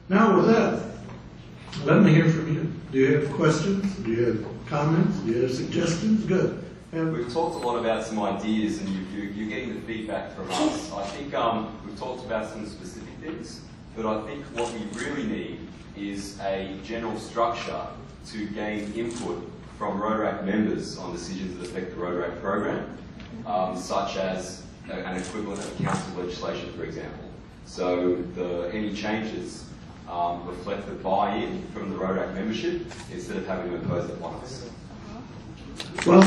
Now with that, let me hear from you. Do you have questions? Do you have comments? Do you have suggestions? Good. And we've talked a lot about some ideas, and you're getting the feedback from us. I think we've talked about some specific things, but I think what we really need is a general structure to gain input from Rotaract members on decisions that affect the Rotaract program, such as an equivalent of council legislation, for example. So any changes reflect the buy-in from the Rotaract membership instead of having to impose it upon us. well,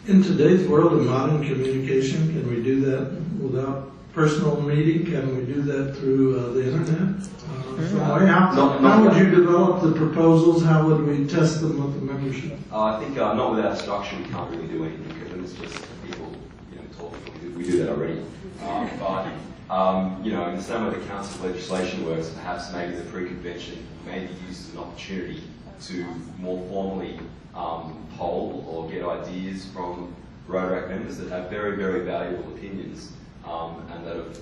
in today's world of modern communication, can we do that without personal meeting? Can we do that through the internet? How would you develop the proposals? How would we test them with the membership? I think not without structure we can't really do anything, because then it's just people talking. We do that already. But in the same way the council legislation works, perhaps maybe the Preconvention may be used as an opportunity to more formally poll or get ideas from Rotaract members that have very, very valuable opinions and that have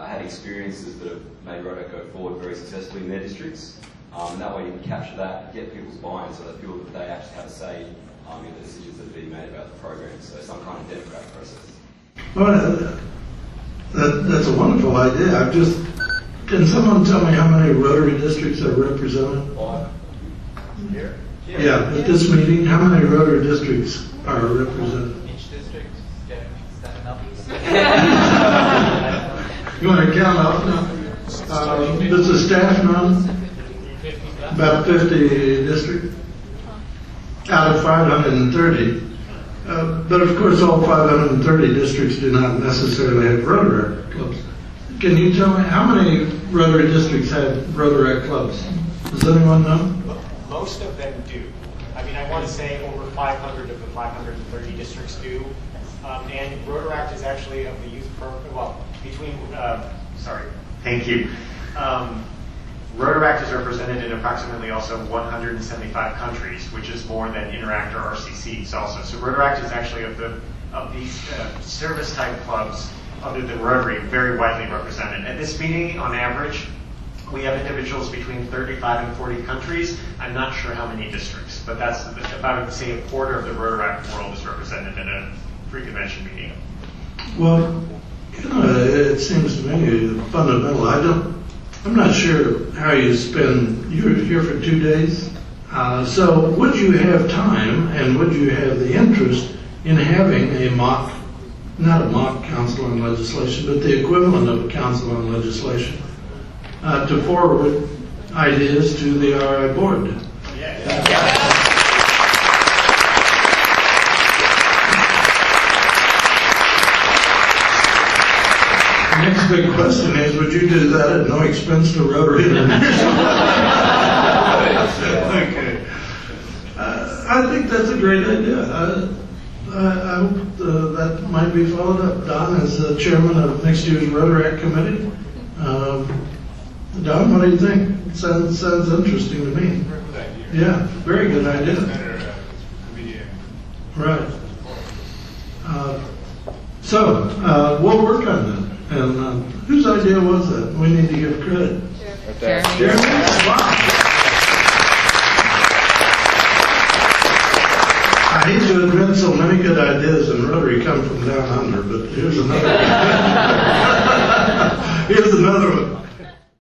had experiences that have made Rotaract go forward very successfully in their districts. And that way you can capture that, get people's buy-in so they feel that they actually have a say in the decisions that are being made about the program. So some kind of democratic process. Well, that's a wonderful idea. Can someone tell me how many Rotary districts are represented? Here? Yeah, at this meeting, how many Rotary districts are represented? Each district get 7 up. You want to count up now? Does the staff know? About 50 districts out of 530. But of course, all 530 districts do not necessarily have Rotaract clubs. Can you tell me how many Rotary districts have Rotaract clubs? Does anyone know? Most of them do. I mean, I want to say over 500 of the 530 districts do. And Rotaract is actually of the youth program, well, thank you. Rotaract is represented in approximately also 175 countries, which is more than Interact or RCCs also. So Rotaract is actually of these service type clubs other than Rotary, very widely represented. At this meeting, on average, we have individuals between 35 and 40 countries. I'm not sure how many districts, but that's about, say, a quarter of the Rotaract world is represented in a Preconvention meeting. Well, it seems to me fundamental. I'm not sure how you spend. You're here for 2 days, so would you have time and would you have the interest in having not a mock council on legislation, but the equivalent of a council on legislation to forward ideas to the RI board? The next big question is, would you do that at no expense to Rotary International? Okay. I think that's a great idea. I hope that might be followed up. Don is the chairman of next year's Rotaract Committee. Don, what do you think? Sounds interesting to me. Very good idea. Yeah, very good idea. Better comedian. Right. So we'll work on that. And whose idea was that? We need to give credit. Jeremy. Wow. I hate to admit so many good ideas in Rotary come from down under, but here's another one. Here's another one.